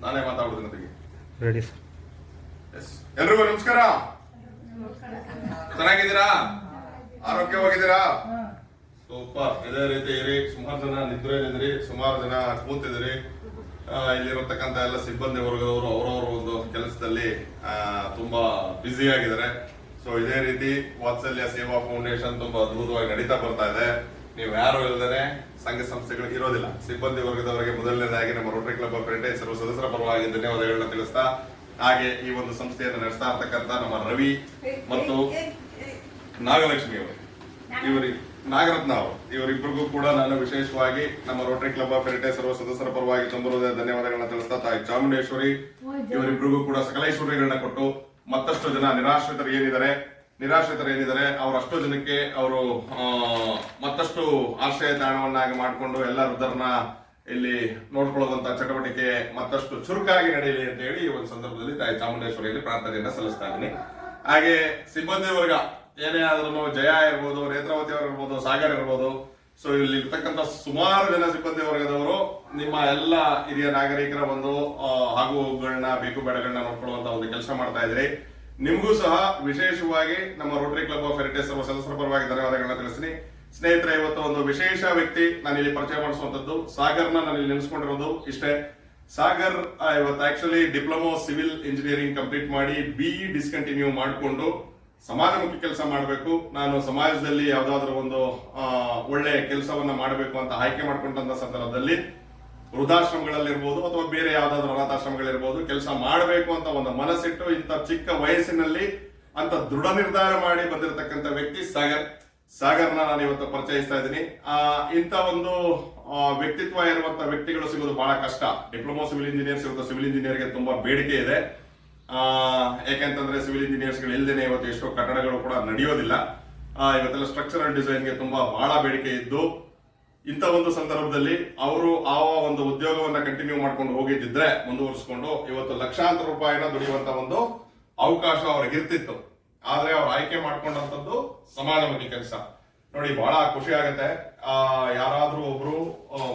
ನಾನೇ ಮಾತಾಡೋದು ಜೊತೆಗೆ. Ready sir. ಎಸ್, ಎಲ್ರಿಗೂ ನಮಸ್ಕಾರ. ಚೆನ್ನಾಗಿದ್ದೀರಾ? ಆರೋಗ್ಯವಾಗಿದ್ದೀರಾ? ಸೂಪರ್. ಇದೇ ರೀತಿ ಇರಿ. ಸುಮಾರು ಜನ ನಿದ್ರೆಯಲ್ಲಿದ್ದೀರಿ, ಸುಮಾರು ಜನ ಕೂತಿದ್ದೀರಿ. ಇಲ್ಲಿರತಕ್ಕಂತ ಎಲ್ಲ ಸಿಬ್ಬಂದಿ ವರ್ಗದವರು ಅವರವರ ಒಂದು ಕೆಲಸದಲ್ಲಿ ತುಂಬಾ ಬ್ಯುಸಿ ಆಗಿದ್ದಾರೆ. ಸೊ ಇದೇ ರೀತಿ ವಾತ್ಸಲ್ಯ ಸೇವಾ ಫೌಂಡೇಶನ್ ತುಂಬಾ ಅದ್ಭುತವಾಗಿ ನಡೀತಾ ಬರ್ತಾ ಇದೆ. ನೀವು ಯಾರು ಇಲ್ಲದೇ ಸಂಘ ಸಂಸ್ಥೆಗಳು ಇರೋದಿಲ್ಲ. ಸಿಬ್ಬಂದಿ ವರ್ಗದವರಿಗೆ ಮೊದಲನೇದಾಗಿ ನಮ್ಮ ರೋಟರಿ ಕ್ಲಬ್ ಆಫ್ ಹೆರಿಟೇಜ್ ಸರ್ವ ಸದಸ್ಯರ ಪರವಾಗಿ ಧನ್ಯವಾದಗಳನ್ನ ತಿಳಿಸ್ತಾ, ಹಾಗೆ ಈ ಒಂದು ಸಂಸ್ಥೆಯನ್ನು ನಡೆಸ್ತಾ ಇರ್ತಕ್ಕಂಥ ನಮ್ಮ ರವಿ ಮತ್ತು ನಾಗಲಕ್ಷ್ಮಿ ಅವರು, ನಾಗರತ್ನ ಅವರು, ಇವರಿಬ್ಬರಿಗೂ ಕೂಡ ನಾನು ವಿಶೇಷವಾಗಿ ನಮ್ಮ ರೋಟರಿ ಕ್ಲಬ್ ಆಫ್ ಹೆರಿಟೇಜ್ ಸರ್ವ ಸದಸ್ಯರ ಪರವಾಗಿ ತುಂಬ ಧನ್ಯವಾದಗಳನ್ನ ತಿಳಿಸ್ತಾ, ತಾಯಿ ಚಾಮುಂಡೇಶ್ವರಿ ಇವರಿಬ್ಬರಿಗೂ ಕೂಡ ಸಕಲೈಶ್ವರ್ಯಗಳನ್ನ ಕೊಟ್ಟು ಮತ್ತಷ್ಟು ಜನ ನಿರಾಶ್ರಿತರು ಏನಿದ್ದಾರೆ ಅವರಷ್ಟು ಜನಕ್ಕೆ ಅವರು ಮತ್ತಷ್ಟು ಆಶ್ರಯ ತಾಣವನ್ನಾಗಿ ಮಾಡಿಕೊಂಡು ಎಲ್ಲ ವೃದ್ಧರನ್ನ ಇಲ್ಲಿ ನೋಡ್ಕೊಳ್ಳುವಂತ ಚಟುವಟಿಕೆ ಮತ್ತಷ್ಟು ಚುರುಕಾಗಿ ನಡೆಯಲಿ ಅಂತ ಹೇಳಿ ಈ ಒಂದು ಸಂದರ್ಭದಲ್ಲಿ ತಾಯಿ ಚಾಮುಂಡೇಶ್ವರಿಯಲ್ಲಿ ಪ್ರಾರ್ಥನೆಯನ್ನ ಸಲ್ಲಿಸ್ತಾ ಇದ್ದೀನಿ. ಹಾಗೆ ಸಿಬ್ಬಂದಿ ವರ್ಗ ಏನೇ ಆದ್ರೂ ಜಯ ಇರ್ಬೋದು, ನೇತ್ರಾವತಿ ಅವರು ಇರ್ಬೋದು, ಸಾಗರ್ ಇರ್ಬೋದು, ಸೊ ಇಲ್ಲಿ ಇರ್ತಕ್ಕಂಥ ಸುಮಾರು ಜನ ಸಿಬ್ಬಂದಿ ವರ್ಗದವರು ನಿಮ್ಮ ಎಲ್ಲ ಹಿರಿಯ ನಾಗರಿಕರ ಒಂದು ಆಗುಗಳನ್ನ ಬೇಕು ಬೇಡಗಳನ್ನ ನೋಡ್ಕೊಳ್ಳುವಂತ ಒಂದು ಕೆಲಸ ಮಾಡ್ತಾ ಇದ್ರಿ. ನಿಮಗೂ ಸಹ ವಿಶೇಷವಾಗಿ ನಮ್ಮ ರೋಟರಿ ಕ್ಲಬ್ ಆಫ್ ಹೆರಿಟೇಜ್ ಸರ್ವ ಸದಸ್ಯರ ಪರವಾಗಿ ಧನ್ಯವಾದಗಳನ್ನ ತಿಳಿಸ್ತೀನಿ. ಸ್ನೇಹಿತರೆ, ಇವತ್ತು ಒಂದು ವಿಶೇಷ ವ್ಯಕ್ತಿ ನಾನಿಲ್ಲಿ ಪರಿಚಯ ಮಾಡಿಸುವಂತದ್ದು. ಸಾಗರ್ನ ನಾನಿಲ್ಲಿ ನೆನೆಸ್ಕೊಂಡಿರೋದು ಇಷ್ಟೇ. ಸಾಗರ್ ಇವತ್ತು actually diploma civil engineering complete ಮಾಡಿ BE ಡಿಸ್ಕಂಟಿನ್ಯೂ ಮಾಡಿಕೊಂಡು ಸಮಾಜಮುಖಿ ಕೆಲಸ ಮಾಡಬೇಕು, ನಾನು ಸಮಾಜದಲ್ಲಿ ಯಾವ್ದಾದ್ರು ಒಂದು ಒಳ್ಳೆ ಕೆಲಸವನ್ನ ಮಾಡಬೇಕು ಅಂತ ಆಯ್ಕೆ ಮಾಡ್ಕೊಂಡಂತ ಸಂದರ್ಭದಲ್ಲಿ ವೃದ್ಧಾಶ್ರಮಗಳಲ್ಲಿರ್ಬೋದು ಅಥವಾ ಬೇರೆ ಯಾವ್ದಾದ್ರು ಅನಾಥಾಶ್ರಮಗಳಿರ್ಬೋದು ಕೆಲಸ ಮಾಡಬೇಕು ಅಂತ ಒಂದು ಮನಸ್ಸಿಟ್ಟು ಇಂಥ ಚಿಕ್ಕ ವಯಸ್ಸಿನಲ್ಲಿ ಅಂತ ದೃಢ ನಿರ್ಧಾರ ಮಾಡಿ ಬಂದಿರತಕ್ಕಂಥ ವ್ಯಕ್ತಿ ಸಾಗರ್ನ ನಾನು ಇವತ್ತು ಪರಿಚಯಿಸ್ತಾ ಇದ್ದೀನಿ. ಇಂಥ ಒಂದು ವ್ಯಕ್ತಿತ್ವ ಇರುವಂತ ವ್ಯಕ್ತಿಗಳು ಸಿಗೋದು ಬಹಳ ಕಷ್ಟ. ಡಿಪ್ಲೊಮಾ ಸಿವಿಲ್ ಇಂಜಿನಿಯರ್ಸ್ ಇವತ್ತು ಸಿವಿಲ್ ಇಂಜಿನಿಯರ್ಗೆ ತುಂಬಾ ಬೇಡಿಕೆ ಇದೆ. ಯಾಕೆಂತಂದ್ರೆ ಸಿವಿಲ್ ಇಂಜಿನಿಯರ್ಸ್ ಗಳು ಇಲ್ಲದೇನೆ ಇವತ್ತು ಎಷ್ಟೋ ಕಟ್ಟಡಗಳು ಕೂಡ ನಡೆಯೋದಿಲ್ಲ. ಇವತ್ತೆಲ್ಲ ಸ್ಟ್ರಕ್ಚರಲ್ ಡಿಸೈನ್ಗೆ ತುಂಬಾ ಬಹಳ ಬೇಡಿಕೆ ಇದ್ದು, ಇಂಥ ಒಂದು ಸಂದರ್ಭದಲ್ಲಿ ಅವರು ಆ ಒಂದು ಉದ್ಯೋಗವನ್ನ ಕಂಟಿನ್ಯೂ ಮಾಡ್ಕೊಂಡು ಹೋಗಿದ್ದಿದ್ರೆ ಮುಂದುವರಿಸಿಕೊಂಡು ಇವತ್ತು ಲಕ್ಷಾಂತರ ರೂಪಾಯಿನ ದುಡಿಯುವಂತ ಒಂದು ಅವಕಾಶ ಅವ್ರಿಗೆ ಇರ್ತಿತ್ತು. ಆದ್ರೆ ಅವ್ರು ಆಯ್ಕೆ ಮಾಡ್ಕೊಂಡಂತದ್ದು ಸಮಾಜಮುಖಿ ಕೆಲಸ. ನೋಡಿ, ಬಹಳ ಖುಷಿ ಆಗತ್ತೆ. ಯಾರಾದ್ರೂ ಒಬ್ರು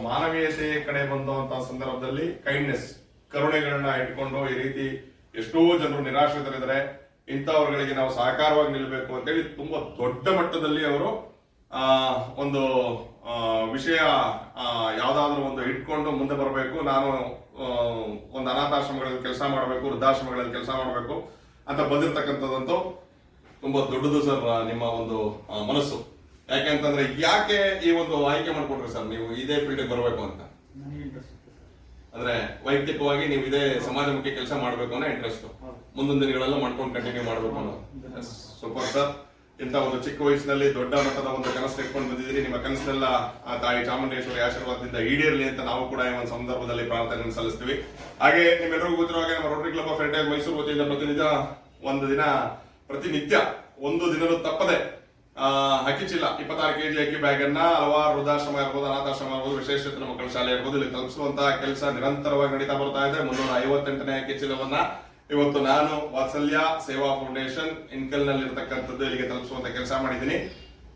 ಮಾನವೀಯತೆ ಕಡೆ ಬಂದಂತ ಸಂದರ್ಭದಲ್ಲಿ ಕೈಂಡ್ನೆಸ್, ಕರುಣೆಗಳನ್ನ ಇಟ್ಕೊಂಡು ಈ ರೀತಿ ಎಷ್ಟೋ ಜನರು ನಿರಾಶ್ರಿತರಿದ್ದಾರೆ, ಇಂಥವ್ರಗಳಿಗೆ ನಾವು ಸಹಕಾರವಾಗಿ ನಿಲ್ಲಬೇಕು ಅಂತೇಳಿ ತುಂಬಾ ದೊಡ್ಡ ಮಟ್ಟದಲ್ಲಿ ಅವರು ಒಂದು ವಿಷಯ ಯಾವ್ದಾದ್ರು ಒಂದು ಇಟ್ಕೊಂಡು ಮುಂದೆ ಬರಬೇಕು, ನಾನು ಒಂದು ಅನಾಥಾಶ್ರಮಗಳಲ್ಲಿ ಕೆಲಸ ಮಾಡಬೇಕು, ವೃದ್ಧಾಶ್ರಮಗಳಲ್ಲಿ ಕೆಲಸ ಮಾಡಬೇಕು ಅಂತ ಬಂದಿರತಕ್ಕಂಥದ್ದಂತೂ ತುಂಬಾ ದೊಡ್ಡದು ಸರ್ ನಿಮ್ಮ ಒಂದು ಮನಸ್ಸು. ಯಾಕೆಂತಂದ್ರೆ ಯಾಕೆ ಈ ಒಂದು ಆಯ್ಕೆ ಮಾಡ್ಕೊಂಡ್ರಿ ಸರ್ ನೀವು ಇದೇ ಫೀಲ್ಡ್ ಬರಬೇಕು ಅಂತ? ಅಂದ್ರೆ ವೈಯಕ್ತಿಕವಾಗಿ ನೀವು ಇದೇ ಸಮಾಜಮುಖಿ ಕೆಲಸ ಮಾಡಬೇಕು ಅನ್ನೋ ಇಂಟ್ರೆಸ್ಟ್, ಮುಂದಿನ ದಿನಗಳೆಲ್ಲ ಮಾಡ್ಕೊಂಡು ಕಂಟಿನ್ಯೂ ಮಾಡಬೇಕು ಅನ್ನೋ. Super sir. ಇಂಥ ಒಂದು ಚಿಕ್ಕ ವಯಸ್ಸಿನಲ್ಲಿ ದೊಡ್ಡ ಮಟ್ಟದ ಒಂದು ಕನಸು ಇಟ್ಕೊಂಡು ಬಂದಿದ್ದೀರಿ. ನಿಮ್ಮ ಕನಸನ್ನೆಲ್ಲ ತಾಯಿ ಚಾಮುಂಡೇಶ್ವರಿ ಆಶೀರ್ವಾದದಿಂದ ಈಡೇರಲಿ ಅಂತ ನಾವು ಕೂಡ ಈ ಒಂದು ಸಂದರ್ಭದಲ್ಲಿ ಪ್ರಾರ್ಥನೆಯನ್ನು ಸಲ್ಲಿಸ್ತೀವಿ. ಹಾಗೆ ನಿಮ್ಮೆಲ್ಲರಿಗೂ ಗೊತ್ತಿರುವ ಹಾಗೆ ನಮ್ಮ Rotary club of heritage Mysuru ವತಿಯಿಂದ ಪ್ರತಿನಿತ್ಯ ಒಂದು ದಿನವೂ ತಪ್ಪದೆ ಅಕ್ಕಿ ಚೀಲ 26 kg ಅಕ್ಕಿ ಬ್ಯಾಗ್ ಅನ್ನ ಹಲವಾರು ವೃದ್ಧಾಶ್ರಮ ಇರ್ಬೋದು, ಅನಾಥಾಶ್ರಮ ಇರ್ಬೋದು, ವಿಶೇಷಚೇತನ ಮಕ್ಕಳ ಶಾಲೆ ಇರ್ಬೋದು, ಇಲ್ಲಿ ತಲುಪಿಸುವಂತಹ ಕೆಲಸ ನಿರಂತರವಾಗಿ ನಡೀತಾ ಬರ್ತಾ ಇದೆ. 358ನೇ ಅಕ್ಕಿ ಚೀಲವನ್ನ ಇವತ್ತು ನಾನು ವಾತ್ಸಲ್ಯ ಸೇವಾ ಫೌಂಡೇಶನ್ ಇನ್ಕಲ್ ನಲ್ಲಿ ಇರತಕ್ಕಂಥದ್ದು ಇಲ್ಲಿಗೆ ತಲುಪಿಸುವಂತ ಕೆಲಸ ಮಾಡಿದ್ದೀನಿ.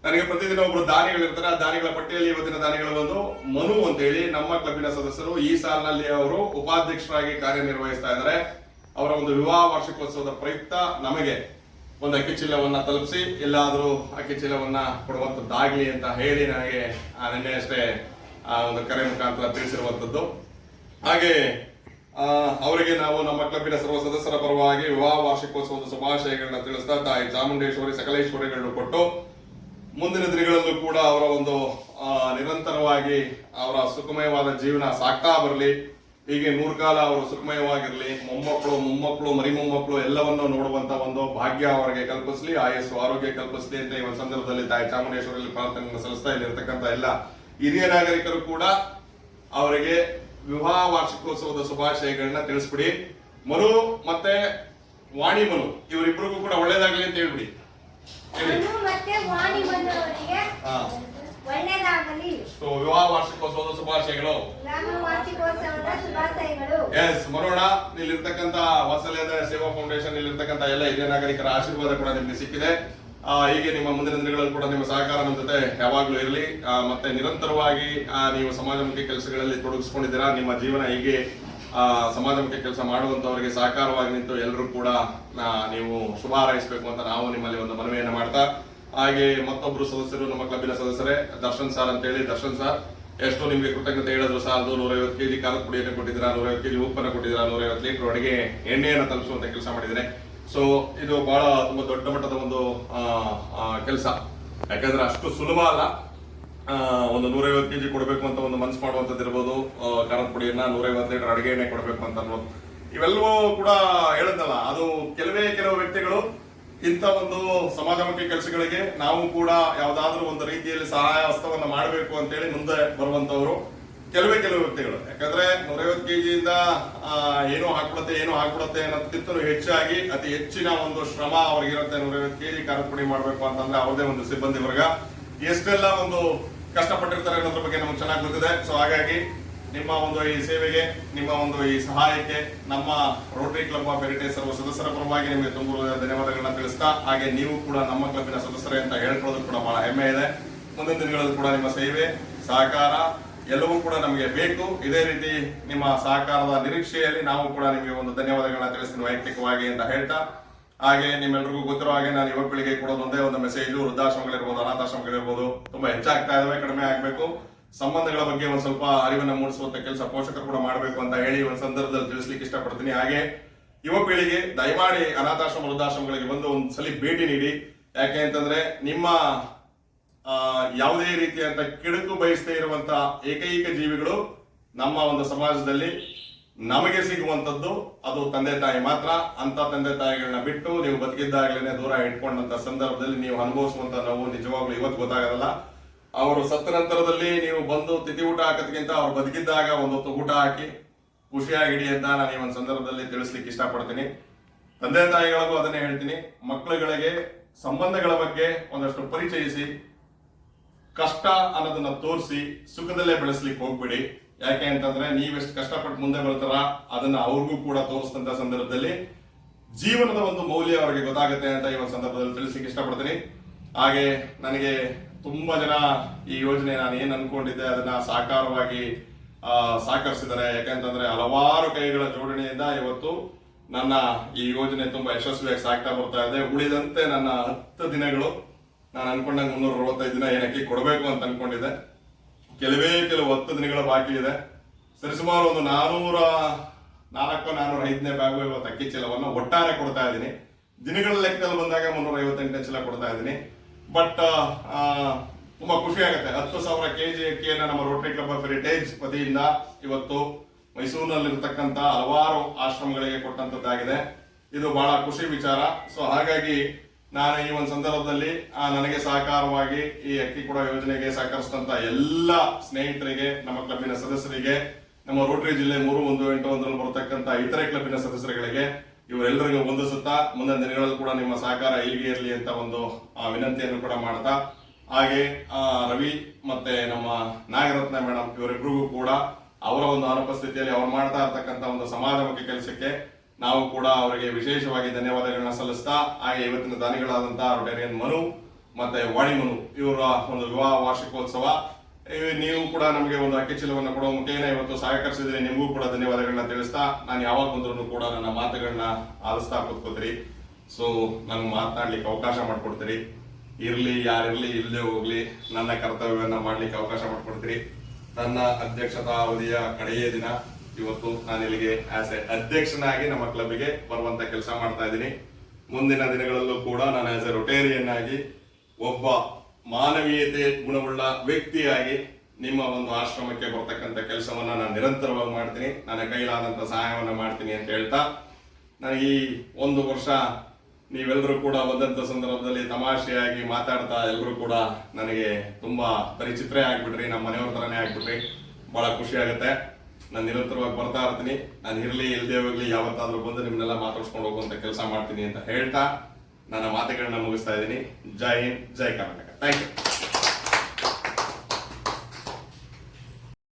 ನನಗೆ ಪ್ರತಿದಿನ ಒಬ್ರು ದಾನಿಗಳಿರ್ತಾರೆ. ಆ ದಾನಿಗಳ ಪಟ್ಟಿಯಲ್ಲಿ ಇವತ್ತಿನ ದಾನಿಗಳು ಒಂದು ಮನು ಅಂತ ಹೇಳಿ ನಮ್ಮ ಕ್ಲಬ್ಬಿನ ಸದಸ್ಯರು. ಈ ಸಾಲಿನಲ್ಲಿ ಅವರು ಉಪಾಧ್ಯಕ್ಷರಾಗಿ ಕಾರ್ಯನಿರ್ವಹಿಸ್ತಾ ಇದ್ದಾರೆ. ಅವರ ಒಂದು ವಿವಾಹ ವಾರ್ಷಿಕೋತ್ಸವದ ಪ್ರಯುಕ್ತ ನಮಗೆ ಒಂದು ಅಕ್ಕಿ ಚೀಲವನ್ನ ತಲುಪಿಸಿ ಎಲ್ಲಾದ್ರೂ ಅಕ್ಕಿ ಚೀಲವನ್ನ ಕೊಡುವಂತದ್ದಾಗ್ಲಿ ಅಂತ ಹೇಳಿ ನನಗೆ ನಿನ್ನೆ ಅಷ್ಟೇ ಒಂದು ಕರೆ ಮುಖಾಂತರ ತಿಳಿಸಿರುವಂತದ್ದು. ಹಾಗೆ ಅವರಿಗೆ ನಾವು ನಮ್ಮ ಕ್ಲಬ್ಬಿನ ಸರ್ವ ಸದಸ್ಯರ ಪರವಾಗಿ ವಿವಾಹ ವಾರ್ಷಿಕೋತ್ಸವದ ಶುಭಾಶಯಗಳನ್ನ ತಿಳಿಸ್ತಾ, ತಾಯಿ ಚಾಮುಂಡೇಶ್ವರಿ ಸಕಲೇಶ್ವರಿಗಳನ್ನು ಕೊಟ್ಟು ಮುಂದಿನ ದಿನಗಳಲ್ಲೂ ಕೂಡ ಅವರ ಒಂದು ನಿರಂತರವಾಗಿ ಅವರ ಸುಖಮಯವಾದ ಜೀವನ ಸಾಕ್ತಾ ಬರಲಿ. ಹೀಗೆ 100 ಕಾಲ ಅವರು ಸುಖಮಯವಾಗಿರ್ಲಿ. ಮೊಮ್ಮಕ್ಕಳು ಮರಿ ಮೊಮ್ಮಕ್ಕಳು ಎಲ್ಲವನ್ನೂ ನೋಡುವಂತ ಒಂದು ಭಾಗ್ಯ ಅವರಿಗೆ ಕಲ್ಪಿಸಲಿ, ಆಯಸ್ಸು ಆರೋಗ್ಯ ಕಲ್ಪಿಸಲಿ ಅಂತ ಈ ಒಂದು ಸಂದರ್ಭದಲ್ಲಿ ತಾಯಿ ಚಾಮುಂಡೇಶ್ವರಿಯಲ್ಲಿ ಪ್ರಾರ್ಥನೆಯನ್ನು ಸಲ್ಲಿಸ್ತಾ ಇಲ್ಲಿರ್ತಕ್ಕಂಥ ಎಲ್ಲ ಹಿರಿಯ ನಾಗರಿಕರು ಕೂಡ ಅವರಿಗೆ ವಿವಾಹ ವಾರ್ಷಿಕೋತ್ಸವದ ಶುಭಾಶಯಗಳನ್ನ ತಿಳಿಸ್ಬಿಡಿ. ಮನು ಮತ್ತೆ ವಾಣಿ ಮನು ಇವರಿಬ್ಬರಿಗೂ ಕೂಡ ಒಳ್ಳೇದಾಗ್ಲಿ ಅಂತ ಹೇಳ್ಬಿಡಿ. ವಿವಾಹ ವಾರ್ಷಿಕೋತ್ಸವದ ಶುಭಾಶಯಗಳು. ಎಸ್ ಮನೋಣ, ಇಲ್ಲಿರ್ತಕ್ಕಂಥ ವಾತ್ಸಲ್ಯದ ಸೇವಾ ಫೌಂಡೇಶನ್ ಇಲ್ಲಿರ್ತಕ್ಕಂಥ ಎಲ್ಲ ಹಿರಿಯ ನಾಗರಿಕರ ಆಶೀರ್ವಾದ ಕೂಡ ನಿಮ್ಗೆ ಸಿಕ್ಕಿದೆ. ಹೀಗೆ ನಿಮ್ಮ ಮುಂದಿನ ದಿನಗಳಲ್ಲಿ ಕೂಡ ನಿಮ್ಮ ಸಹಕಾರ ನಮ್ಮ ಜೊತೆ ಯಾವಾಗ್ಲೂ ಇರಲಿ. ಮತ್ತೆ ನಿರಂತರವಾಗಿ ನೀವು ಸಮಾಜಮುಖಿ ಕೆಲಸಗಳಲ್ಲಿ ತೊಡಗಿಸ್ಕೊಂಡಿದ್ದೀರಾ. ನಿಮ್ಮ ಜೀವನ ಹೀಗೆ ಸಮಾಜಮುಖಿ ಕೆಲಸ ಮಾಡುವಂತವರಿಗೆ ಸಹಕಾರವಾಗಿ ನಿಂತು ಎಲ್ಲರೂ ಕೂಡ ನೀವು ಶುಭ ಹಾರೈಸಬೇಕು ಅಂತ ನಾವು ನಿಮ್ಮಲ್ಲಿ ಒಂದು ಮನವಿಯನ್ನು ಮಾಡ್ತಾ, ಹಾಗೆ ಮತ್ತೊಬ್ರು ಸದಸ್ಯರು ನಮ್ಮ ಕ್ಲಬ್ಬಿನ ಸದಸ್ಯರೇ ದರ್ಶನ್ ಸರ್ ಅಂತ ಹೇಳಿ, ದರ್ಶನ್ ಸರ್ ಎಷ್ಟು ನಿಮ್ಗೆ ಕೃತಜ್ಞತೆ ಹೇಳಿದ್ರು ಸಾಲದು. 150 kg ಖಾರದ ಪುಡಿಯನ್ನು ಕೊಟ್ಟಿದ್ದೀರಾ, 150 kg ಉಪ್ಪನ್ನು ಕೊಟ್ಟಿದ್ದೀರಾ, 150 ಲೀಟರ್ ಅಡಿಗೆ ಎಣ್ಣೆಯನ್ನು ತಲುಪಿಸುವಂತ ಕೆಲಸ ಮಾಡಿದ್ದೇನೆ. ಸೊ ಇದು ಬಹಳ ತುಂಬಾ ದೊಡ್ಡ ಮಟ್ಟದ ಒಂದು ಕೆಲಸ, ಯಾಕಂದ್ರೆ ಅಷ್ಟು ಸುಲಭ ಅಲ್ಲ. ಒಂದು 150 kg ಕೊಡಬೇಕು ಅಂತ ಒಂದು ಮನಸ್ಸು ಮಾಡುವಂತದ್ದು ಇರ್ಬೋದು, ಖಾರದ ಪುಡಿಯನ್ನ 150 ಲೀಟರ್ ಅಡಿಗೆ ಎಣ್ಣೆ ಕೊಡಬೇಕು ಅಂತ ಅನ್ನೋದು, ಇವೆಲ್ಲವೂ ಕೂಡ ಹೇಳದ್ನಲ್ಲ, ಅದು ಕೆಲವು ವ್ಯಕ್ತಿಗಳು ಇಂಥ ಒಂದು ಸಮಾಜಮುಖಿ ಕೆಲಸಗಳಿಗೆ ನಾವು ಕೂಡ ಯಾವ್ದಾದ್ರು ಒಂದು ರೀತಿಯಲ್ಲಿ ಸಹಾಯ ಹಸ್ತವನ್ನ ಮಾಡಬೇಕು ಅಂತೇಳಿ ಮುಂದೆ ಬರುವಂತವ್ರು ಕೆಲವೇ ವ್ಯಕ್ತಿಗಳು. ಯಾಕಂದ್ರೆ 150 kg ಇಂದ ಏನೋ ಹಾಕ್ಬಿಡತ್ತೆ ಅನ್ನೋದಕ್ಕಿಂತಲೂ ಹೆಚ್ಚಾಗಿ ಅತಿ ಹೆಚ್ಚಿನ ಒಂದು ಶ್ರಮ ಅವ್ರಿಗಿರುತ್ತೆ. 150 kg ಖಾರದ ಪುಡಿ ಮಾಡ್ಬೇಕು ಅಂತಂದ್ರೆ ಅವ್ರದೇ ಒಂದು ಸಿಬ್ಬಂದಿ ವರ್ಗ ಎಷ್ಟೆಲ್ಲ ಒಂದು ಕಷ್ಟಪಟ್ಟಿರ್ತಾರೆ ಅನ್ನೋದ್ರ ಬಗ್ಗೆ ನಮ್ಗೆ ಚೆನ್ನಾಗಿ ಗೊತ್ತಿದೆ. ಸೊ ಹಾಗಾಗಿ ನಿಮ್ಮ ಒಂದು ಈ ಸೇವೆಗೆ, ನಿಮ್ಮ ಒಂದು ಈ ಸಹಾಯಕ್ಕೆ ನಮ್ಮ ರೋಟರಿ ಕ್ಲಬ್ ಆಫ್ ಹೆರಿಟೇಜ್ ಸರ್ವ ಸದಸ್ಯರ ಪರವಾಗಿ ನಿಮಗೆ ತುಂಬ ಧನ್ಯವಾದಗಳನ್ನ ತಿಳಿಸ್ತಾ, ಹಾಗೆ ನೀವು ಕೂಡ ನಮ್ಮ ಕ್ಲಬ್ಬಿನ ಸದಸ್ಯರೇ ಅಂತ ಹೇಳ್ಕೊಳ್ಳೋದು ಕೂಡ ಬಹಳ ಹೆಮ್ಮೆ ಇದೆ. ಮುಂದಿನ ದಿನಗಳಲ್ಲಿ ಕೂಡ ನಿಮ್ಮ ಸೇವೆ, ಸಹಕಾರ ಎಲ್ಲವೂ ಕೂಡ ನಮಗೆ ಬೇಕು. ಇದೇ ರೀತಿ ನಿಮ್ಮ ಸಹಕಾರದ ನಿರೀಕ್ಷೆಯಲ್ಲಿ ನಾವು ಕೂಡ ನಿಮಗೆ ಒಂದು ಧನ್ಯವಾದಗಳನ್ನ ತಿಳಿಸ್ತೀನಿ ವೈಯಕ್ತಿಕವಾಗಿ ಅಂತ ಹೇಳ್ತಾ, ಹಾಗೆ ನಿಮ್ಮೆಲ್ಲರಿಗೂ ಗೊತ್ತಿರೋ ಹಾಗೆ ನಾನು ಯುವಕರಿಗೆ ಕೊಡೋದು ಒಂದೇ ಒಂದು ಮೆಸೇಜು, ವೃದ್ಧಾಶ್ರಮಗಳಿರ್ಬೋದು, ಅನಾಥಾಶ್ರಮಗಳಿರ್ಬೋದು ತುಂಬಾ ಹೆಚ್ಚಾಗ್ತಾ ಇದಾವೆ, ಕಡಿಮೆ ಆಗ್ಬೇಕು. ಸಂಬಂಧಗಳ ಬಗ್ಗೆ ಒಂದ್ ಸ್ವಲ್ಪ ಅರಿವನ್ನ ಮೂಡಿಸುವಂತ ಕೆಲಸ ಪೋಷಕರು ಕೂಡ ಮಾಡಬೇಕು ಅಂತ ಹೇಳಿ ಒಂದು ಸಂದರ್ಭದಲ್ಲಿ ತಿಳಿಸ್ಲಿಕ್ಕೆ ಇಷ್ಟಪಡ್ತೀನಿ. ಹಾಗೆ ಯುವ ಪೀಳಿಗೆ ದಯಮಾಡಿ ಅನಾಥಾಶ್ರಮ ವೃದ್ಧಾಶ್ರಮಗಳಿಗೆ ಬಂದು ಒಂದ್ಸಲಿ ಭೇಟಿ ನೀಡಿ. ಯಾಕೆ ಅಂತಂದ್ರೆ ನಿಮ್ಮ ಯಾವುದೇ ರೀತಿಯಂತ ಕೆಡುಕು ಬಯಸದೇ ಇರುವಂತ ಏಕೈಕ ಜೀವಿಗಳು ನಮ್ಮ ಒಂದು ಸಮಾಜದಲ್ಲಿ ನಮಗೆ ಸಿಗುವಂತದ್ದು ಅದು ತಂದೆ ತಾಯಿ ಮಾತ್ರ. ಅಂತ ತಂದೆ ತಾಯಿಗಳನ್ನ ಬಿಟ್ಟು ನೀವು ಬದುಕಿದ್ದಾಗಲೇ ದೂರ ಇಟ್ಕೊಂಡಂತ ಸಂದರ್ಭದಲ್ಲಿ ನೀವು ಅನುಭವಿಸುವಂತ ನೋವು ನಿಜವಾಗ್ಲೂ ಇವತ್ತು ಗೊತ್ತಾಗಲ್ಲ. ಅವರು ಸತ್ತ ನಂತರದಲ್ಲಿ ನೀವು ಬಂದು ತಿಥಿ ಊಟ ಹಾಕೋದಕ್ಕಿಂತ ಅವ್ರು ಬದುಕಿದ್ದಾಗ ಒಂದೊತ್ತು ಊಟ ಹಾಕಿ ಖುಷಿಯಾಗಿಡಿ ಅಂತ ನಾನು ಈ ಒಂದು ಸಂದರ್ಭದಲ್ಲಿ ತಿಳಿಸ್ಲಿಕ್ಕೆ ಇಷ್ಟಪಡ್ತೀನಿ. ತಂದೆ ತಾಯಿಗಳಿಗೂ ಅದನ್ನೇ ಹೇಳ್ತೀನಿ, ಮಕ್ಕಳುಗಳಿಗೆ ಸಂಬಂಧಗಳ ಬಗ್ಗೆ ಒಂದಷ್ಟು ಪರಿಚಯಿಸಿ, ಕಷ್ಟ ಅನ್ನೋದನ್ನ ತೋರಿಸಿ ಸುಖದಲ್ಲೇ ಬೆಳೆಸ್ಲಿಕ್ಕೆ ಹೋಗ್ಬಿಡಿ. ಯಾಕೆ ಅಂತಂದ್ರೆ ನೀವೆಷ್ಟು ಕಷ್ಟಪಟ್ಟು ಮುಂದೆ ಬರ್ತಾರ ಅದನ್ನ ಅವ್ರಿಗೂ ಕೂಡ ತೋರಿಸಿದಂತ ಸಂದರ್ಭದಲ್ಲಿ ಜೀವನದ ಒಂದು ಮೌಲ್ಯ ಅವರಿಗೆ ಗೊತ್ತಾಗುತ್ತೆ ಅಂತ ಈ ಒಂದು ಸಂದರ್ಭದಲ್ಲಿ ತಿಳಿಸ್ಲಿಕ್ಕೆ ಇಷ್ಟಪಡ್ತೀನಿ. ಹಾಗೆ ನನಗೆ ತುಂಬಾ ಜನ ಈ ಯೋಜನೆ ನಾನು ಏನ್ ಅನ್ಕೊಂಡಿದ್ದೆ ಅದನ್ನ ಸಾಕಾರವಾಗಿ ಸಾಕರಿಸಿದ್ದಾರೆ. ಯಾಕಂತಂದ್ರೆ ಹಲವಾರು ಕೈಗಳ ಜೋಡಣೆಯಿಂದ ಇವತ್ತು ನನ್ನ ಈ ಯೋಜನೆ ತುಂಬಾ ಯಶಸ್ವಿಯಾಗಿ ಸಾಗ್ತಾ ಬರ್ತಾ ಇದೆ. ಉಳಿದಂತೆ ನನ್ನ 10 ದಿನಗಳು ನಾನು ಅನ್ಕೊಂಡಂಗೆ 365 ದಿನ ಏನಕ್ಕೆ ಕೊಡಬೇಕು ಅಂತ ಅನ್ಕೊಂಡಿದ್ದೆ. ಕೆಲವು 10 ದಿನಗಳ ಬಾಕಿ ಇದೆ. ಸರಿಸುಮಾರು ಒಂದು 405ನೇ ಬ್ಯಾಗು ಇವತ್ತು ಅಕ್ಕಿ ಚೀಲವನ್ನು ಒಟ್ಟಾರೆ ಕೊಡ್ತಾ ಇದ್ದೀನಿ. ದಿನಗಳ ಲೆಕ್ಕದಲ್ಲಿ ಬಂದಾಗ 358 ಚೀಲ ಕೊಡ್ತಾ ಇದ್ದೀನಿ. ಬಟ್ ತುಂಬಾ ಖುಷಿ ಆಗುತ್ತೆ. 10,000 kg ಅಕ್ಕಿಯನ್ನ ನಮ್ಮ ರೋಟರಿ ಕ್ಲಬ್ ಆಫ್ ಹೆರಿಟೇಜ್ ವತಿಯಿಂದ ಇವತ್ತು ಮೈಸೂರಿನಲ್ಲಿರ್ತಕ್ಕಂಥ ಹಲವಾರು ಆಶ್ರಮಗಳಿಗೆ ಕೊಟ್ಟಂತದ್ದಾಗಿದೆ. ಇದು ಬಹಳ ಖುಷಿ ವಿಚಾರ. ಸೊ ಹಾಗಾಗಿ ನಾನು ಈ ಒಂದು ಸಂದರ್ಭದಲ್ಲಿ ನನಗೆ ಸಹಕಾರವಾಗಿ ಈ ಅಕ್ಕಿ ಕೊಡೋ ಯೋಜನೆಗೆ ಸಹಕರಿಸಿದಂತ ಎಲ್ಲ ಸ್ನೇಹಿತರಿಗೆ, ನಮ್ಮ ಕ್ಲಬ್ಬಿನ ಸದಸ್ಯರಿಗೆ, ನಮ್ಮ ರೋಟರಿ ಜಿಲ್ಲೆ 318 ಬರತಕ್ಕಂತ ಇತರೆ ಕ್ಲಬ್ಬಿನ ಸದಸ್ಯರುಗಳಿಗೆ ಇವರೆಲ್ಲರಿಗೂ ವಂದಿಸುತ್ತಾ ಮುಂದಿನ ದಿನಗಳಲ್ಲಿ ಕೂಡ ನಿಮ್ಮ ಸಹಕಾರ ಹೀಗೆ ಇರಲಿ ಅಂತ ಒಂದು ವಿನಂತಿಯನ್ನು ಕೂಡ ಮಾಡ್ತಾ, ಹಾಗೆ ರವಿ ಮತ್ತೆ ನಮ್ಮ ನಾಗರತ್ನ ಮೇಡಮ್ ಇವರಿಬ್ಬರಿಗೂ ಕೂಡ ಅವರ ಒಂದು ಅನುಪಸ್ಥಿತಿಯಲ್ಲಿ ಅವ್ರು ಮಾಡ್ತಾ ಇರ್ತಕ್ಕಂಥ ಒಂದು ಸಮಾಜಮುಖಿ ಕೆಲಸಕ್ಕೆ ನಾವು ಕೂಡ ಅವರಿಗೆ ವಿಶೇಷವಾಗಿ ಧನ್ಯವಾದಗಳನ್ನ ಸಲ್ಲಿಸ್ತಾ, ಹಾಗೆ ಇವತ್ತಿನ ದಾನಿಗಳಾದಂತಹ ರೊಟೇರಿಯನ್ ಮನು ಮತ್ತೆ ವಾಣಿ ಮನು ಇವರ ಒಂದು ವಿವಾಹ ವಾರ್ಷಿಕೋತ್ಸವ, ನೀವು ಕೂಡ ನಮಗೆ ಒಂದು ಅಕ್ಕಿ ಚೀಲವನ್ನು ಕೊಡುವ ಮುಖೇನ ಇವತ್ತು ಸಹಕರಿಸಿದ್ರೆ ನಿಮಗೂ ಕೂಡ ಧನ್ಯವಾದಗಳನ್ನ ತಿಳಿಸ್ತಾ, ನಾನು ಯಾವಾಗ ಬಂದ್ರು ಕೂಡ ನನ್ನ ಮಾತುಗಳನ್ನ ಆಲಿಸ್ತಾ ಕೂತ್ಕೋತೀರಿ. ಸೊ ನನ್ಗೆ ಮಾತನಾಡ್ಲಿಕ್ಕೆ ಅವಕಾಶ ಮಾಡ್ಕೊಡ್ತೀರಿ. ಇರ್ಲಿ ಯಾರಿರ್ಲಿ ಇಲ್ಲದೆ ಹೋಗ್ಲಿ ನನ್ನ ಕರ್ತವ್ಯವನ್ನ ಮಾಡ್ಲಿಕ್ಕೆ ಅವಕಾಶ ಮಾಡ್ಕೊಡ್ತೀರಿ. ನನ್ನ ಅಧ್ಯಕ್ಷತಾ ಅವಧಿಯ ಕಡೆಯ ದಿನ ಇವತ್ತು ನಾನು ಇಲ್ಲಿಗೆ ಆಸ್ ಎ ಅಧ್ಯಕ್ಷನಾಗಿ ನಮ್ಮ ಕ್ಲಬ್ಗೆ ಬರುವಂತ ಕೆಲಸ ಮಾಡ್ತಾ ಇದ್ದೀನಿ. ಮುಂದಿನ ದಿನಗಳಲ್ಲೂ ಕೂಡ ನಾನು ಆಸ್ ಎ ರೊಟೇರಿಯನ್ ಆಗಿ ಒಬ್ಬ ಮಾನವೀಯತೆ ಗುಣವುಳ್ಳ ವ್ಯಕ್ತಿಯಾಗಿ ನಿಮ್ಮ ಒಂದು ಆಶ್ರಮಕ್ಕೆ ಬರ್ತಕ್ಕಂಥ ಕೆಲಸವನ್ನ ನಾನು ನಿರಂತರವಾಗಿ ಮಾಡ್ತೀನಿ. ನನ್ನ ಕೈಲಾದಂತ ಸಹಾಯವನ್ನ ಮಾಡ್ತೀನಿ ಅಂತ ಹೇಳ್ತಾ, ನನಗೆ ಈ 1 ವರ್ಷ ನೀವೆಲ್ಲರೂ ಕೂಡ ಬಂದಂತ ಸಂದರ್ಭದಲ್ಲಿ ತಮಾಷೆಯಾಗಿ ಮಾತಾಡ್ತಾ ಎಲ್ಲರೂ ಕೂಡ ನನಗೆ ತುಂಬಾ ಪರಿಚಿತರೇ ಆಗ್ಬಿಟ್ರಿ, ನಮ್ಮ ಮನೆಯವ್ರ ತರನೇ ಆಗ್ಬಿಟ್ರಿ. ಬಹಳ ಖುಷಿ ಆಗುತ್ತೆ. ನಾನು ನಿರಂತರವಾಗಿ ಬರ್ತಾ ಇರ್ತೀನಿ. ನಾನು ಇರ್ಲಿ ಇಲ್ಲದೆ ಹೋಗ್ಲಿ ಯಾವತ್ತಾದ್ರೂ ಬಂದು ನಿಮ್ಮನ್ನೆಲ್ಲ ಮಾತಾಡ್ಸ್ಕೊಂಡು ಹೋಗುವಂತ ಕೆಲಸ ಮಾಡ್ತೀನಿ ಅಂತ ಹೇಳ್ತಾ ನನ್ನ ಮಾತುಗಳನ್ನ ಮುಗಿಸ್ತಾ ಇದ್ದೀನಿ. ಜೈ ಹಿಂದ್, ಜೈ ಕರ್ನಾಟಕ. Thank you.